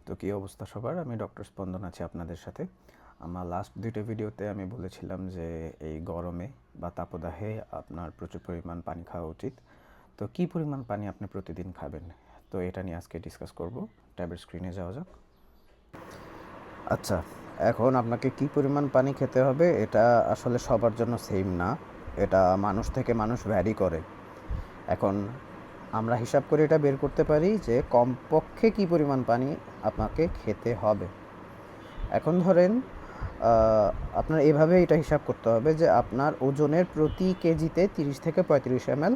তো কী অবস্থা সবার? আমি ডক্টর স্পন্দন আছি আপনাদের সাথে। আমার লাস্ট 2টা ভিডিওতে আমি বলেছিলাম যে এই গরমে বা তাপদাহে আপনার প্রচুর পরিমাণ পানি খাওয়া উচিত। তো কী পরিমাণ পানি আপনি প্রতিদিন খাবেন? তো এটা নিয়ে আজকে ডিসকাস করব। ট্যাবের স্ক্রিনে যাওয়া যাক। আচ্ছা, এখন আপনাকে কী পরিমাণ পানি খেতে হবে এটা আসলে সবার জন্য সেম না। এটা মানুষ থেকে মানুষ ভ্যারি করে। এখন আমরা হিসাব করে এটা বের করতে পারি যে কমপক্ষে কী পরিমাণ পানি আপনাকে খেতে হবে। এখন ধরেন আপনার এভাবে এটা হিসাব করতে হবে যে আপনার ওজনের প্রতি কেজিতে 30 থেকে 35 ml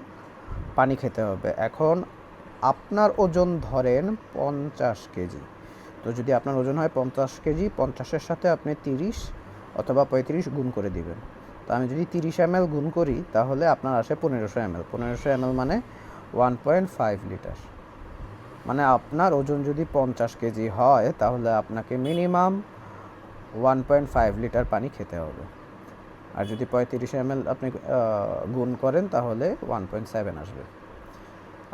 পানি খেতে হবে। এখন আপনার ওজন ধরেন 50 কেজি। তো যদি আপনার ওজন হয় 50 কেজি, 50-এর সাথে আপনি 30 অথবা 35 গুণ করে দিবেন। তো আমি যদি 30 ml গুণ করি তাহলে আপনার আসে 1500 ml। 1500 ml মানে 1.5 লিটার। মানে আপনার ওজন যদি 50 কেজি হয় তাহলে আপনাকে মিনিমাম 1.5 লিটার পানি খেতে হবে। আর যদি 35 ml আপনি গুণ করেন তাহলে 1.7 আসবে।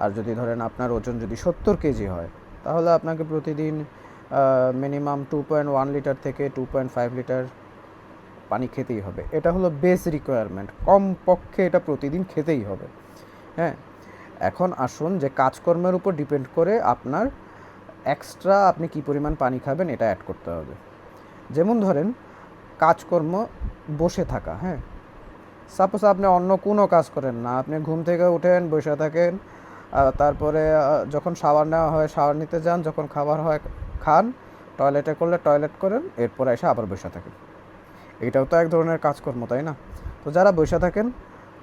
আর যদি ধরেন আপনার ওজন যদি 70 কেজি হয় তাহলে আপনাকে প্রতিদিন মিনিমাম 2.1 লিটার থেকে 2.5 লিটার পানি খেতেই হবে। এটা হলো বেস রিকোয়ারমেন্ট, কমপক্ষে এটা প্রতিদিন খেতেই হবে। হ্যাঁ, এখন আসুন যে কাজকর্মের উপর ডিপেন্ড করে আপনার এক্সট্রা আপনি কী পরিমাণ পানি খাবেন এটা অ্যাড করতে হবে। যেমন ধরেন কাজকর্ম বসে থাকা। হ্যাঁ, সাপোজ আপনি অন্য কোনো কাজ করেন না, আপনি ঘুম থেকে উঠেন, বসে থাকেন, তারপরে যখন শাওয়ার নেওয়া হয় শাওয়ার নিতে যান, যখন খাবার হয় খান, টয়লেটে করলে টয়লেট করেন, এরপর এসে আবার বসে থাকেন। এটাও তো এক ধরনের কাজকর্ম, তাই না? তো যারা বসে থাকেন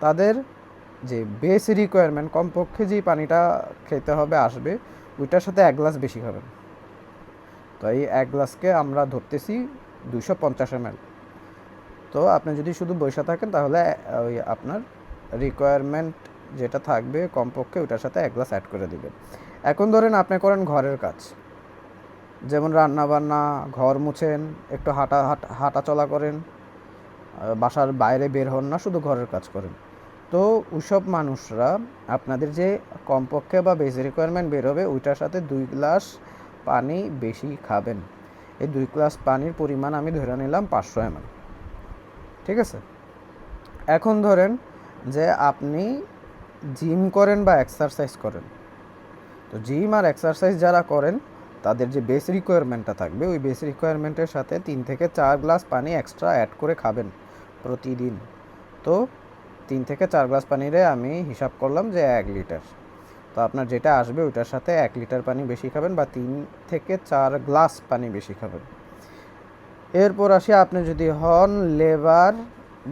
তাদের যে বেস রিকোয়ারমেন্ট কমপক্ষে যেই পানিটা খেতে হবে আসবে, ওইটার সাথে 1 গ্লাস বেশি খাবেন। তো এই 1 গ্লাসকে আমরা ধরতেছি 250 ml। তো আপনি যদি শুধু বসে থাকেন তাহলে ওই আপনার রিকোয়ারমেন্ট যেটা থাকবে কমপক্ষে ওইটার সাথে 1 গ্লাস অ্যাড করে দিবেন। এখন ধরেন আপনি করেন ঘরের কাজ, যেমন রান্না বান্না, ঘর মুছেন, একটু হাঁটা চলা করেন, বাসার বাইরে বের হন না, শুধু ঘরের কাজ করেন। তো ওইসব মানুষরা আপনাদের যে কমপক্ষে বা বেস রিকোয়ারমেন্ট বের হবে ওইটার সাথে 2 গ্লাস পানি বেশি খাবেন। এই 2 গ্লাস পানির পরিমাণ আমি ধরে নিলাম 500 ml। ঠিক আছে? এখন ধরেন যে আপনি জিম করেন বা এক্সারসাইজ করেন। তো জিম আর এক্সারসাইজ যারা করেন তাদের যে বেস রিকোয়ারমেন্টটা থাকবে ওই বেস রিকোয়ারমেন্টের সাথে 3 থেকে 4 গ্লাস পানি এক্সট্রা অ্যাড করে খাবেন প্রতিদিন। তো 3 থেকে 4 গ্লাস পানিরে আমি হিসাব করলাম যে 1 লিটার। তো আপনার যেটা আসবে ওইটার সাথে 1 লিটার পানি বেশি খাবেন বা 3 থেকে 4 গ্লাস পানি বেশি খাবেন। এরপর আসি আপনি যদি হন লেবার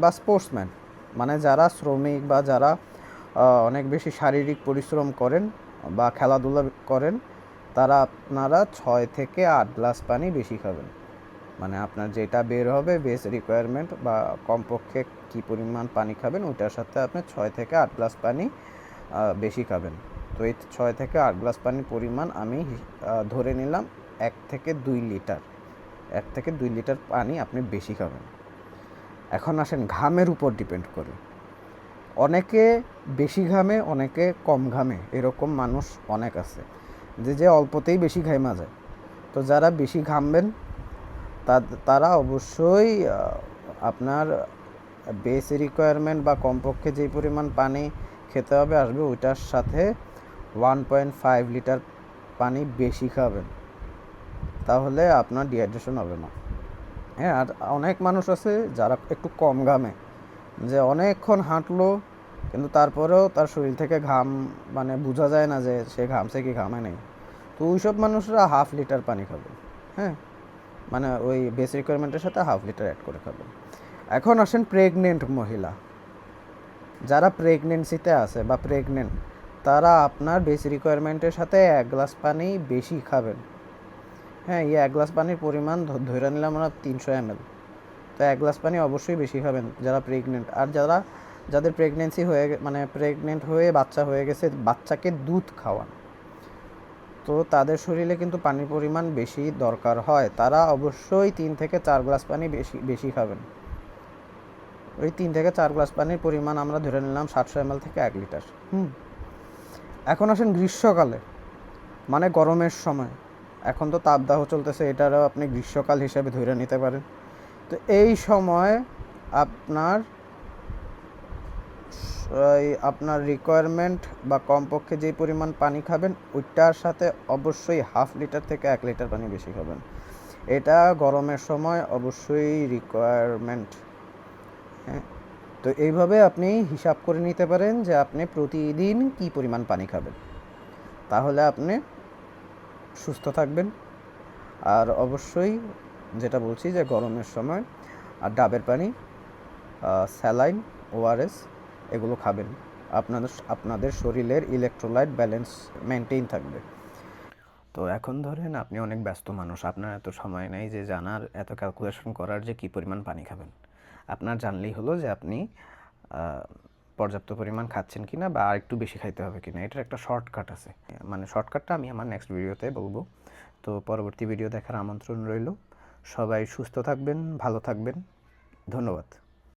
বা স্পোর্টসম্যান, মানে যারা শ্রমিক বা যারা অনেক বেশি শারীরিক পরিশ্রম করেন বা খেলাধুলা করেন, তারা আপনারা 6 থেকে 8 গ্লাস পানি বেশি খাবেন। মানে আপনার যেটা বের হবে বেস রিকোয়ারমেন্ট বা কমপক্ষে কী পরিমাণ পানি খাবেন ওইটার সাথে আপনি 6 থেকে 8 গ্লাস পানি বেশি খাবেন। তো এই 6 থেকে 8 গ্লাস পানির পরিমাণ আমি ধরে নিলাম 1 থেকে 2 লিটার। 1 থেকে 2 লিটার পানি আপনি বেশি খাবেন। এখন আসেন ঘামের উপর ডিপেন্ড করে। অনেকে বেশি ঘামে, অনেকে কম ঘামে, এরকম মানুষ অনেক আছে যে অল্পতেই বেশি ঘামা যায়। তো যারা বেশি ঘামবেন তারা অবশ্যই আপনার বেস রিকোয়ারমেন্ট বা কমপক্ষে যেই পরিমাণ পানি খেতে হবে আসবে ওইটার সাথে 1.5 লিটার পানি বেশি খাবেন, তাহলে আপনার ডিহাইড্রেশন হবে না। হ্যাঁ, আর অনেক মানুষ আছে যারা একটু কম ঘামে, যে অনেকক্ষণ হাঁটলো কিন্তু তারপরেও তার শরীর থেকে ঘাম মানে বোঝা যায় না যে সে ঘামছে কি ঘামে নেই। তো ওইসব মানুষরা 1/2 লিটার পানি খাবে। হ্যাঁ, মানে ওই বেস রিকোয়ারমেন্টের সাথে 1/2 লিটার অ্যাড করে খাবেন। এখন আসেন প্রেগনেন্ট মহিলা, যারা প্রেগনেন্সিতে আছে বা প্রেগনেন্ট, তারা আপনার বেস রিকোয়ারমেন্টের সাথে 1 গ্লাস পানি বেশি খাবেন। হ্যাঁ, এই 1 গ্লাস পানির পরিমাণ ধরে নিলাম আমরা 300 ml। তো 1 গ্লাস পানি অবশ্যই বেশি খাবেন যারা প্রেগনেন্ট। আর যাদের প্রেগনেন্সি হয়ে মানে প্রেগনেন্ট হয়ে বাচ্চা হয়ে গেছে, বাচ্চাকে দুধ খাওয়ান, তো তাদের শরীরে কিন্তু পানির পরিমাণ বেশি দরকার হয়। তারা অবশ্যই 3 থেকে 4 গ্লাস পানি বেশি খাবেন। ওই 3 থেকে 4 গ্লাস পানির পরিমাণ আমরা ধরে নিলাম 700 ml থেকে 1 লিটার। এখন আসেন গ্রীষ্মকালে, মানে গরমের সময়। এখন তো তাপদাহ চলতেছে, এটারও আপনি গ্রীষ্মকাল হিসেবে ধরে নিতে পারেন। তো এই সময় আপনার আপনার রিকোয়ারমেন্ট বা কমপক্ষে যেই পরিমাণ পানি খাবেন ওইটার সাথে অবশ্যই 1/2 লিটার থেকে 1 লিটার পানি বেশি খাবেন। এটা গরমের সময় অবশ্যই রিকোয়ারমেন্ট। হ্যাঁ, তো এইভাবে আপনি হিসাব করে নিতে পারেন যে আপনি প্রতিদিন কী পরিমাণ পানি খাবেন, তাহলে আপনি সুস্থ থাকবেন। আর অবশ্যই যেটা বলছি যে গরমের সময় আর ডাবের পানি, স্যালাইন, ওআরএস এগুলো খাবেন, আপনাদের শরীরের ইলেকট্রোলাইট ব্যালেন্স মেনটেন থাকবে। তো এখন ধরেন আপনি অনেক ব্যস্ত মানুষ, আপনার এত সময় নেই যে জানার, এত ক্যালকুলেশন করার যে কী পরিমাণ পানি খাবেন। আপনার জানলেই হলো যে আপনি পর্যাপ্ত পরিমাণ খাচ্ছেন কিনা বা আর একটু বেশি খাইতে হবে কিনা। এটার একটা শর্টকাট আছে, মানে শর্টকাটটা আমি আমার নেক্সট ভিডিওতে বলবো। তো পরবর্তী ভিডিও দেখার আমন্ত্রণ রইল। সবাই সুস্থ থাকবেন, ভালো থাকবেন। ধন্যবাদ।